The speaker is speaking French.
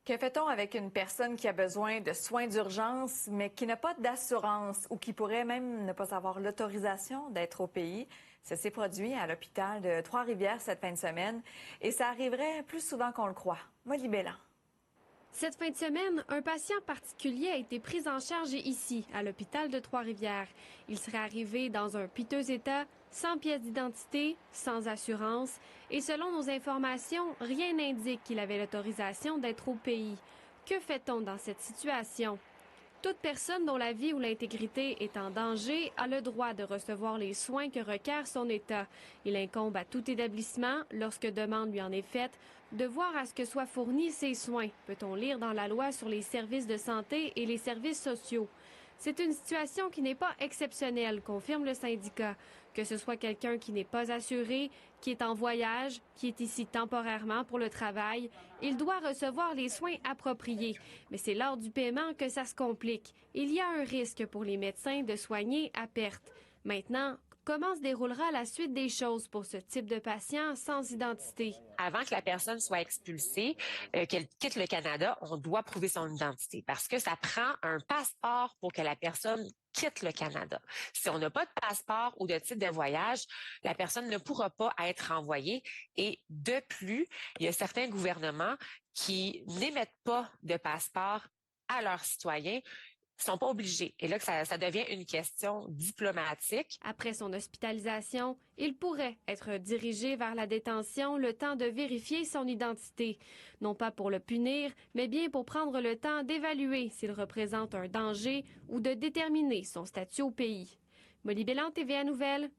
Que fait-on avec une personne qui a besoin de soins d'urgence, mais qui n'a pas d'assurance ou qui pourrait même ne pas avoir l'autorisation d'être au pays? Ça s'est produit à l'hôpital de Trois-Rivières cette fin de semaine et ça arriverait plus souvent qu'on le croit. Molly Bellan. Cette fin de semaine, un patient particulier a été pris en charge ici, à l'hôpital de Trois-Rivières. Il serait arrivé dans un piteux état, sans pièce d'identité, sans assurance, et selon nos informations, rien n'indique qu'il avait l'autorisation d'être au pays. Que fait-on dans cette situation? Toute personne dont la vie ou l'intégrité est en danger a le droit de recevoir les soins que requiert son état. Il incombe à tout établissement, lorsque demande lui en est faite, de voir à ce que soient fournis ces soins, peut-on lire dans la loi sur les services de santé et les services sociaux. C'est une situation qui n'est pas exceptionnelle, confirme le syndicat. Que ce soit quelqu'un qui n'est pas assuré, qui est en voyage, qui est ici temporairement pour le travail, il doit recevoir les soins appropriés. Mais c'est lors du paiement que ça se complique. Il y a un risque pour les médecins de soigner à perte. Maintenant, comment se déroulera la suite des choses pour ce type de patient sans identité? Avant que la personne soit expulsée, qu'elle quitte le Canada, on doit prouver son identité parce que ça prend un passeport pour que la personne quitte le Canada. Si on n'a pas de passeport ou de titre de voyage, la personne ne pourra pas être renvoyée. Et de plus, il y a certains gouvernements qui n'émettent pas de passeport à leurs citoyens. Ils sont pas obligés. Et là, ça devient une question diplomatique. Après son hospitalisation, il pourrait être dirigé vers la détention le temps de vérifier son identité. Non pas pour le punir, mais bien pour prendre le temps d'évaluer s'il représente un danger ou de déterminer son statut au pays. Molly Bellan, TVA Nouvelles,